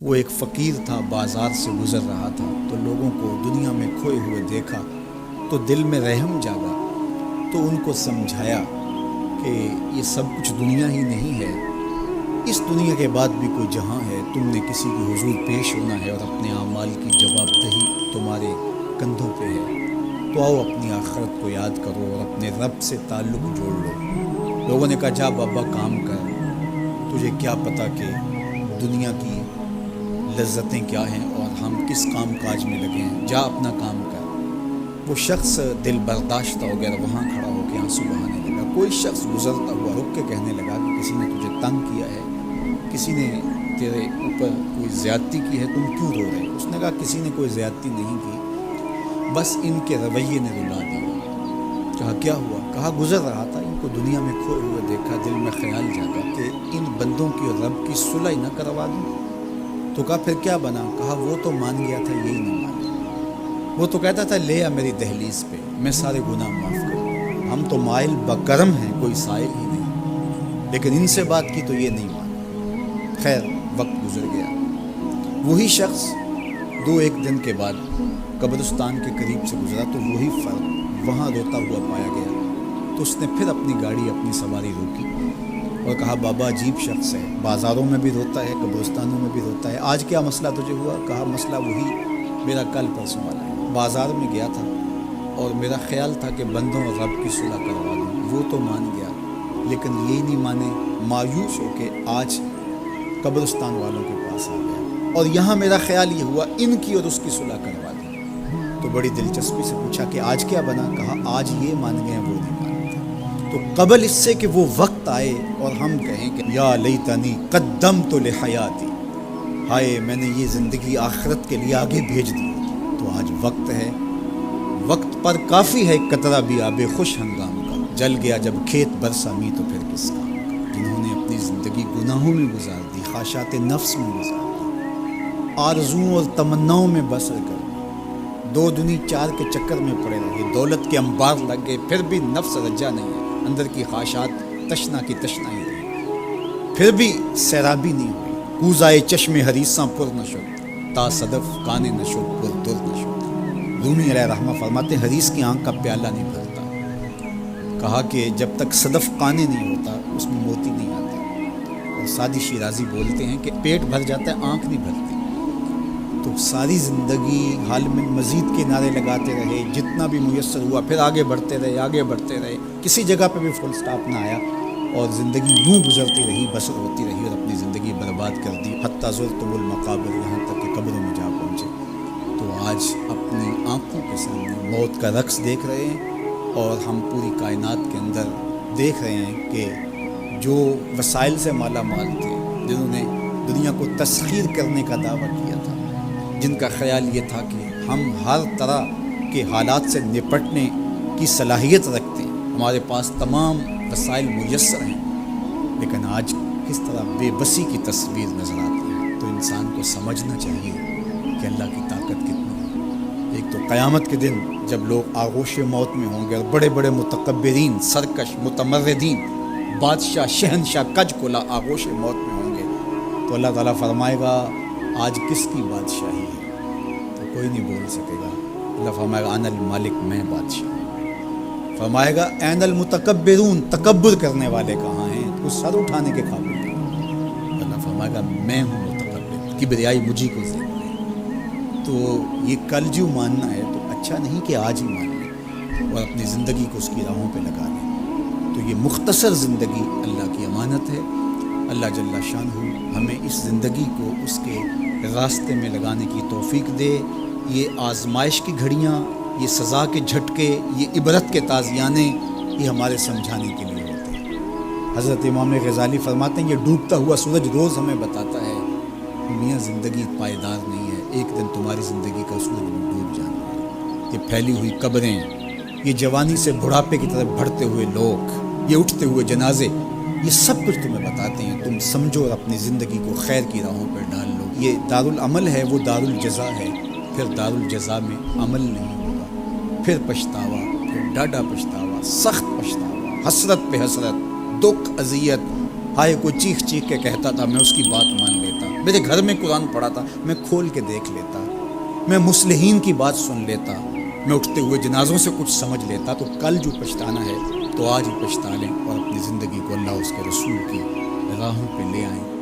وہ ایک فقیر تھا، بازار سے گزر رہا تھا تو لوگوں کو دنیا میں کھوئے ہوئے دیکھا تو دل میں رحم جاگا، تو ان کو سمجھایا کہ یہ سب کچھ دنیا ہی نہیں ہے، اس دنیا کے بعد بھی کوئی جہاں ہے، تم نے کسی کے حضور پیش ہونا ہے اور اپنے اعمال کی جواب دہی تمہارے کندھوں پہ ہے، تو آؤ اپنی آخرت کو یاد کرو اور اپنے رب سے تعلق جوڑ لو۔ لوگوں نے کہا جا بابا کام کر، تجھے کیا پتہ کہ دنیا کی لذتیں کیا ہیں اور ہم کس کام کاج میں لگے ہیں، جا اپنا کام کر۔ وہ شخص دل برداشتہ ہو گیا، وہاں کھڑا ہو کے آنسو بہانے لگا۔ کوئی شخص گزرتا ہوا رک کے کہنے لگا کہ کسی نے تجھے تنگ کیا ہے، کسی نے تیرے اوپر کوئی زیادتی کی ہے، تم کیوں رو رہے؟ اس نے کہا کسی نے کوئی زیادتی نہیں کی، بس ان کے رویے نے رلا دیا۔ کہا کیا ہوا؟ کہا گزر رہا تھا، ان کو دنیا میں کھوئے ہوئے دیکھا، دل میں خیال جاگا کہ ان بندوں کی اور رب کی صلح نہ کروا دوں۔ تو کہا پھر کیا بنا؟ کہا وہ تو مان گیا تھا، یہی نہیں مانا۔ وہ تو کہتا تھا لے آ میری دہلیز پہ، میں سارے گناہ معاف کروں، ہم تو مائل بکرم ہیں، کوئی سائل ہی نہیں، لیکن ان سے بات کی تو یہ نہیں مانا۔ خیر وقت گزر گیا، وہی شخص ایک دن کے بعد قبرستان کے قریب سے گزرا تو وہی فرد وہاں روتا ہوا پایا گیا۔ تو اس نے پھر اپنی گاڑی، اپنی سواری روکی اور کہا بابا عجیب شخص ہے، بازاروں میں بھی روتا ہے، قبرستانوں میں بھی روتا ہے، آج کیا مسئلہ تجھے ہوا؟ کہا مسئلہ وہی میرا کل پرسوں والا ہے، بازار میں گیا تھا اور میرا خیال تھا کہ بندوں اور رب کی صلح کروا دوں، وہ تو مان گیا لیکن یہی نہیں مانے، مایوس ہو کے آج قبرستان والوں کے پاس آ گیا اور یہاں میرا خیال یہ ہوا ان کی اور اس کی صلح کروا دی۔ تو بڑی دلچسپی سے پوچھا کہ آج کیا بنا؟ کہا آج یہ مان گئے ہیں، وہ نہیں مانتے۔ تو قبل اس سے کہ وہ وقت آئے اور ہم کہیں کہ یا لیتنی قدمت لحیاتی، ہائے میں نے یہ زندگی آخرت کے لیے آگے بھیج دی، تو آج وقت ہے، وقت پر کافی ہے ایک قطرہ بھی آب خوش ہنگام کا، جل گیا جب کھیت برسا می تو پھر کس کام کا۔ جنہوں نے اپنی زندگی گناہوں میں گزار دی، خواہشات نفس میں گزار دی، آرزوؤں اور تمناؤں میں بسر کر دی، دو دنی چار کے چکر میں پڑے رہے، دولت کے انبار لگ گئے، پھر بھی نفس رجا نہیں ہے، اندر کی خواہشات تشنا کی تشنا ہی رہی، پھر بھی سیرابی نہیں ہوئی، کوزائے چشم حریصاں پر نہ شد، تا صدف کانے نہ شد پر در نہ شد۔ رومی علیہ رحمہ فرماتے ہیں حدیث کی آنکھ کا پیالہ نہیں بھرتا، کہا کہ جب تک صدف کانے نہیں ہوتا اس میں موتی نہیں آتا، اور سادی شیرازی بولتے ہیں کہ پیٹ بھر جاتا ہے آنکھ نہیں بھرتی۔ تو ساری زندگی حال میں مزید کے نعرے لگاتے رہے، جتنا بھی میسر ہوا پھر آگے بڑھتے رہے، آگے بڑھتے رہے، کسی جگہ پہ بھی فل سٹاپ نہ آیا اور زندگی یوں گزرتی رہی، بسر ہوتی رہی اور اپنی زندگی برباد کر دی، حتیٰ زرتم المقابر، یہاں تک کہ قبروں میں جا پہنچے۔ تو آج اپنی آنکھوں کے سامنے موت کا رقص دیکھ رہے ہیں اور ہم پوری کائنات کے اندر دیکھ رہے ہیں کہ جو وسائل سے مالا مال تھے، جنہوں نے دنیا کو تسخیر کرنے کا دعویٰ کیا تھا، جن کا خیال یہ تھا کہ ہم ہر طرح کے حالات سے نپٹنے کی صلاحیت رکھتے ہیں، ہمارے پاس تمام وسائل میسر ہیں، لیکن آج کس طرح بے بسی کی تصویر نظر آتی ہے۔ تو انسان کو سمجھنا چاہیے کہ اللہ کی طاقت کتنی ہے۔ ایک تو قیامت کے دن جب لوگ آغوش موت میں ہوں گے اور بڑے بڑے متکبرین، سرکش، متمردین، بادشاہ، شہنشاہ، کج کلا آغوش موت میں ہوں گے، تو اللہ تعالیٰ فرمائے گا آج کس کی بادشاہی ہے؟ تو کوئی نہیں بول سکے گا۔ اللہ فرمائے گا انا المالک، میں بادشاہ ہوں۔ فرمائے گا این المتکبرون، تکبر کرنے والے کہاں ہیں؟ تو سر اٹھانے کے قابل نہیں۔ اللہ فرمائے گا میں ہوں متکبر، کبریائی مجھی کو ذکر ہے۔ تو یہ کل جو ماننا ہے تو اچھا نہیں کہ آج ہی مان لیں اور اپنی زندگی کو اس کی راہوں پہ لگا لیں۔ تو یہ مختصر زندگی اللہ کی امانت ہے، اللہ جل شانہ ہمیں اس زندگی کو اس کے راستے میں لگانے کی توفیق دے۔ یہ آزمائش کی گھڑیاں، یہ سزا کے جھٹکے، یہ عبرت کے تازیانے، یہ ہمارے سمجھانے کے لیے ہوتے ہیں۔ حضرت امام غزالی فرماتے ہیں یہ ڈوبتا ہوا سورج روز ہمیں بتاتا ہے میاں زندگی پائیدار نہیں ہے، ایک دن تمہاری زندگی کا سورج بھی ڈوب جانا ہے۔ یہ پھیلی ہوئی قبریں، یہ جوانی سے بڑھاپے کی طرف بڑھتے ہوئے لوگ، یہ اٹھتے ہوئے جنازے، یہ سب کچھ تمہیں بتاتے ہیں، تم سمجھو اور اپنی زندگی کو خیر کی راہوں پر ڈال لو۔ یہ دارالعمل ہے، وہ دارالجزا ہے، پھر دارالجزا میں عمل نہیں ہوگا، پھر پچھتاوا، پھر ڈاڈا پچھتاوا، سخت پچھتاوا، حسرت پہ حسرت، دکھ، اذیت، ہائے کوئی چیخ چیخ کے کہتا تھا میں اس کی بات مان لیتا، میرے گھر میں قرآن پڑھا تھا، میں کھول کے دیکھ لیتا، میں مصلحین کی بات سن لیتا، میں اٹھتے ہوئے جنازوں سے کچھ سمجھ لیتا، تو کل جو پچھتانا ہے تو آج ہی پچھتا لیں اور اپنی زندگی کو اللہ اس کے رسول کی راہوں پہ لے آئیں۔